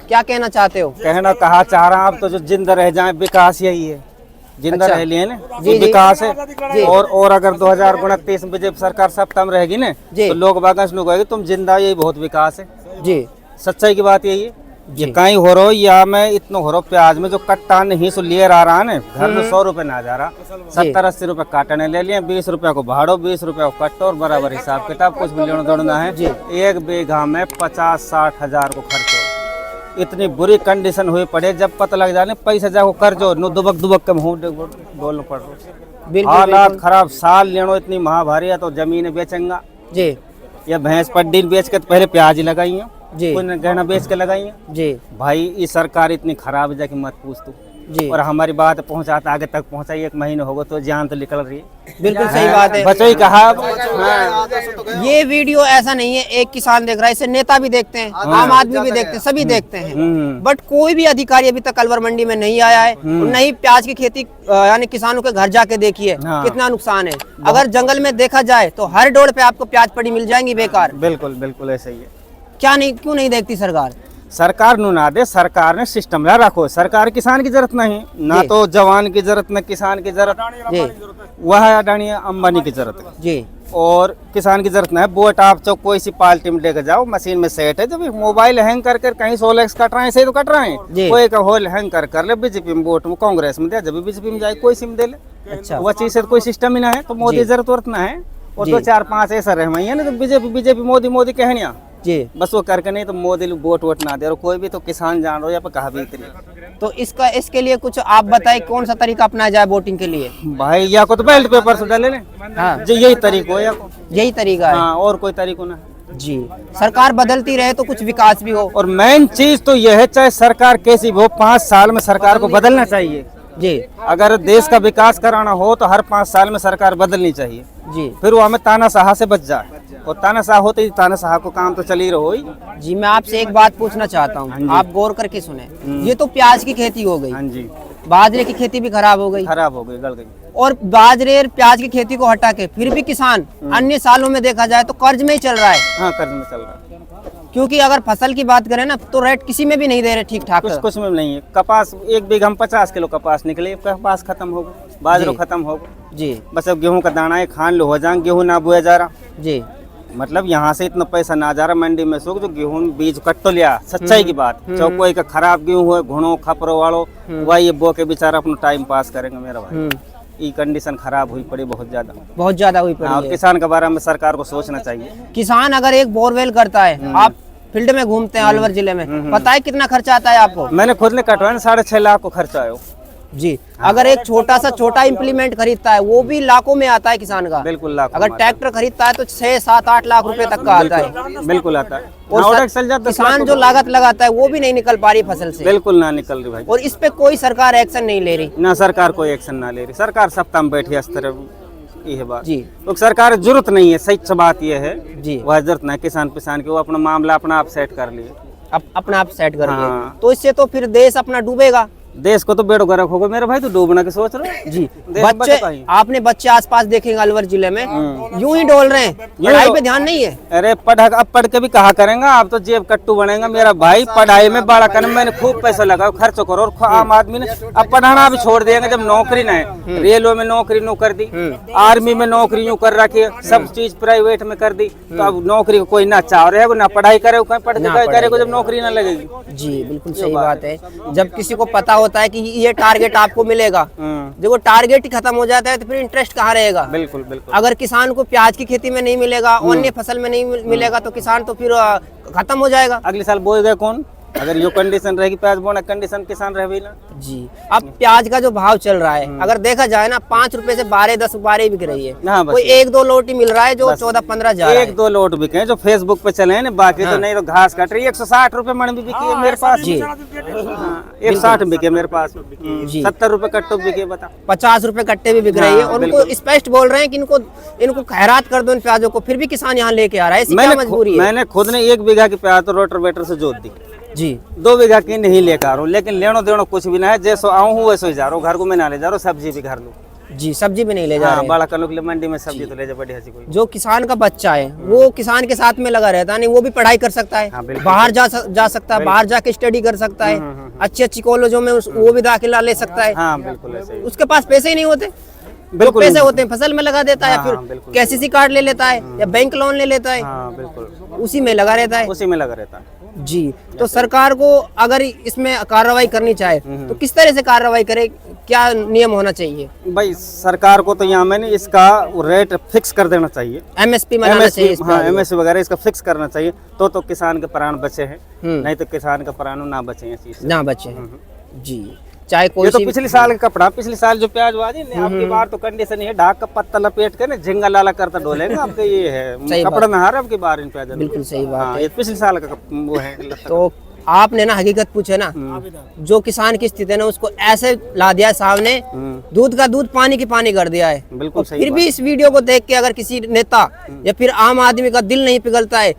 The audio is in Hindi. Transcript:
क्या कहना चाहते हो? अच्छा। रह लिए ना जी, विकास है। और अगर 2029 में जब सरकार सत्ता में रहेगी ना तो लोग बागस लोग कहेंगे तुम जिंदा, यही बहुत विकास है जी। सच्चाई की बात यही है। ये कहीं हो रहा या मैं इतना हो रहा प्याज में जो कट्टा नहीं सो लिए आ रहा है घर में 100 रुपए ना जा रहा, 70-80 रुपए काटने ले लिए, 20 रुपए को भाड़ो, 20 रुपए को कट्टो और बराबर हिसाब किताब कुछ मिलियन दौड़ना है। एक बीघा में 50-60 हजार को खर्च हो, इतनी बुरी कंडीशन हुई पड़े जब पता लग जाने पैसा जाओ कर्जो नो दुबक के मुँह बोलना पड़ रहा, हालात खराब। साल लेनो इतनी महाभारी है तो जमीन बेचेंगा जी, या भैंस पड्डी बेच के पहले प्याज ही लगाई है जी, कोई गहना बेच के लगाई है जी। भाई ये सरकार इतनी खराब है कि मत पूछ तू जी। और हमारी बात पहुंचाता आगे तक पहुंचाई, 1 महीने होगा तो जान तो निकल रही है। बिल्कुल सही बात है, बच्चों ही कहा। ये वीडियो ऐसा नहीं है एक किसान देख रहा है, इसे नेता भी देखते हैं, आम आदमी भी देखते हैं, सभी देखते हैं, बट कोई भी अधिकारी अभी तक अलवर मंडी में नहीं आया है। नहीं प्याज की खेती यानी किसानों के घर जाके देखिए कितना नुकसान है। अगर जंगल में देखा जाए तो हर डोर पे आपको प्याज पड़ी मिल जाएंगी बेकार। बिल्कुल बिल्कुल ऐसा ही है। क्या नहीं, क्यों नहीं देखती सरकार? सरकार नु ना दे, सरकार ने सिस्टम ला रखो। सरकार किसान की जरूरत नहीं, ना तो जवान की जरूरत, न किसान की जरूरत, वह अडानी अंबानी की जरूरत है जी। और किसान की जरूरत नहीं। वोट आप जो कोई सी पार्टी में लेकर जाओ, मशीन में सेट है, जब मोबाइल हैंग कर कहीं 16x कट रहे हैं, सही तो कट रहे हैं, कोई का होल हैंग कर ले, बीजेपी में वोट कांग्रेस में दे, जब बीजेपी में जाए कोई सिम दे ले। अच्छा। वह चीज से कोई सिस्टम ही ना है, तो मोदी जरूरत ना है। और 2-4-5 ऐसा रह है ना तो बीजेपी मोदी कहनिया जी, बस वो करके नहीं तो मोदी वोट ना दे। और कोई भी तो किसान जान रहा है कहा भी इतनी, तो इसके लिए कुछ आप बताए कौन सा तरीका अपनाया जाए वोटिंग के लिए? भाई या को तो बैलेट पेपर से डाले जी, यही तरीका हो, या यही तरीका है। हाँ, और कोई तरीका ना जी। सरकार बदलती रहे तो कुछ विकास भी हो। और मेन चीज तो यह है चाहे सरकार कैसी भी हो, 5 साल में सरकार को बदलना चाहिए जी। अगर देश का विकास कराना हो तो हर 5 साल में सरकार बदलनी चाहिए जी। फिर वो हमें तानाशाह से बच जाए, और तानाशाह होते ही तानाशाह को काम तो चल ही रहो जी। मैं आपसे एक बात पूछना चाहता हूँ, आप गौर करके सुने। ये तो प्याज की खेती हो गई, हाँ जी, बाजरे की खेती भी खराब हो गई, गल गई। और बाजरे और प्याज की खेती को हटा के फिर भी किसान अन्य सालों में देखा जाए तो कर्ज में ही चल रहा है। हाँ, कर्ज में चल रहा है, क्योंकि अगर फसल की बात करें ना तो रेट किसी में भी नहीं दे रहे ठीक ठाक, कुछ में नहीं है। कपास 1 बीघा में 50 किलो कपास निकले, कपास खत्म हो गया, बाजरा खत्म हो गया जी। बस अब गेहूं का दाना है, खान लो हो जाए, गेहूं ना बोया जा रहा जी। मतलब यहाँ से इतना पैसा ना जा रहा मंडी में, सूख जो गेहूं बीज कट्टो लिया, सच्चाई की बात। चाहे कोई का खराब गेहूं है, घुनो खपरो वालो, वही ये बो के बेचारा अपना टाइम पास करेंगे। मेरा भाई ये कंडीशन खराब हुई पड़ी, बहुत ज्यादा हुई पड़ी। और किसान के बारे में सरकार को सोचना चाहिए। किसान अगर एक बोरवेल करता है, आप फील्ड में घूमते हैं अलवर जिले में, पता है कितना खर्चा आता है आपको? मैंने खुद ने कटवाया, 6.5 लाख को खर्चा आयो जी। अगर एक छोटा इम्प्लीमेंट खरीदता है वो भी लाखों में आता है किसान का। बिल्कुल लाख। अगर ट्रैक्टर खरीदता है तो 6-7-8 लाख रुपए तक का आता है। बिल्कुल आता है। और किसान जो लागत लगाता है वो भी नहीं निकल पा रही फसल से, बिल्कुल ना निकल रही भाई। और इस पे कोई सरकार एक्शन नहीं ले रही ना, सरकार कोई एक्शन ना ले रही। सरकार सप्ताह में बैठी इस तरह ये बात जी। तो सरकार जरूरत नहीं है, सही बात ये है जी। वह जरूरत नहीं किसान के, वो अपना मामला अपना आप सेट कर लिए, अपना आप सेट कर लिए। तो इससे तो फिर देश अपना डूबेगा। देश को तो बेड़ो गर्क होगा मेरा भाई, तो डूबना के सोच रहे हो जी। बच्चे आपने बच्चे आसपास देखेंगे अलवर जिले में यूं ही डोल रहे हैं, पढ़ाई पे ध्यान नहीं है। अरे पढ़ के भी कहा करेंगा, आप तो जेब कट्टू बनेगा मेरा भाई। पढ़ाई में बड़ा करने मैंने खूब पैसा लगाओ, खर्च करो, और आम आदमी ने अब पढ़ाना भी छोड़ देंगे जब नौकरी न है। रेलवे में नौकरी नो कर दी, आर्मी में नौकरी यूं कर रखी है, सब चीज प्राइवेट में कर दी, तो अब नौकरी कोई ना चाह रहे ना पढ़ाई करे, करेगा जब नौकरी ना लगेगी जी। बिल्कुल सही बात है। जब किसी को पता होता है कि ये टारगेट आपको मिलेगा, जब वो टारगेट ही खत्म हो जाता है तो फिर इंटरेस्ट कहाँ रहेगा? बिल्कुल बिल्कुल। अगर किसान को प्याज की खेती में नहीं मिलेगा, अन्य फसल में नहीं मिलेगा तो किसान तो फिर खत्म हो जाएगा। अगले साल बोए गए कौन? अगर ये कंडीशन रहेगी प्याज बोना कंडीशन, किसान रह भी ना जी। अब प्याज का जो भाव चल रहा है अगर देखा जाए ना, 5 रुपए से 12-10 बिक रही है। कोई 1-2 लोट ही मिल रहा है जो 14-15 जा रहा है। 1-2 लोट बिके जो फेसबुक पे चले हैं, बाकी तो नहीं तो घास काट रही। 160 रुपए मन भी बिकी है मेरे पास जी। 160 बिके मेरे पास जी। 70 रुपए कट्टो बिके, बता 50 रुपए कट्टे भी बिक रही है। और उनको स्पष्ट बोल रहे हैं कि इनको खैरात कर दो इन प्याजों को, फिर भी किसान यहाँ लेके आ रहा है। क्या मजबूरी है? मैंने खुद ने 1 बीघा की प्याज तो रोटावेटर से जोत दी जी। 2 बीघा की नहीं लेकर आ रहा हूँ, लेकिन लेनो देनो कुछ भी ना है। जैसो आऊँ हूँ वैसे ही जा रहा हूँ, घर को मैं ना ले जा रहा हूँ, सब्जी भी घर लूँ। जी, सब्जी भी नहीं ले जा हाँ, रहे। बड़ा करने के लिए मंडी में सब्जी तो ले जा बढ़िया सी कोई। जो किसान का बच्चा है वो किसान के साथ में लगा रहता है, नहीं वो भी पढ़ाई कर सकता है, हाँ, बिल्कुल। बाहर जा सकता है, बाहर जाके स्टडी कर सकता है, अच्छी अच्छी कॉलेजों में वो भी दाखिला ले सकता है। हाँ बिल्कुल ऐसे ही। उसके पास पैसे ही नहीं होते, बिल्कुल पैसे होते हैं फसल में लगा देता है, या हाँ, फिर बिल्कुल। केसीसी कार्ड ले लेता है या बैंक लोन ले लेता है, हाँ बिल्कुल, उसी में लगा रहता है। उसी में लगा रहता है। जी, तो सरकार को अगर इसमें कार्रवाई करनी चाहे तो किस तरह से कार्रवाई करे, क्या नियम होना चाहिए? भाई सरकार को तो यहाँ मैंने इसका रेट फिक्स कर देना चाहिए, एमएसपी बनाना चाहिए इस पे। हाँ एमएसपी वगैरह इसका फिक्स करना चाहिए, तो किसान के प्राण बचे हैं, नहीं तो किसान के प्राण ना बचे हैं चीज ना बचे। जी, चाहे कोई ये तो सी पिछले साल का कपड़ा, पिछले साल जो प्याज हुआ जी, आपकी बार तो कंडीशन है ढाक का पत्ता लपेट के ना झिंगा लाला करता डोलेंगे आपके, ये है कपड़ा में हार आपकी बार इन प्याज। बिल्कुल सही बात हाँ, है। ये पिछले साल का वो है। तो आपने ना हकीकत पूछे ना, जो किसान की स्थिति है ना उसको ऐसे ला दिया है सामने, दूध का दूध पानी की पानी कर दिया है। बिल्कुल सही फिर भी इस वीडियो को देख के अगर किसी नेता या फिर आम आदमी का दिल नहीं पिघलता है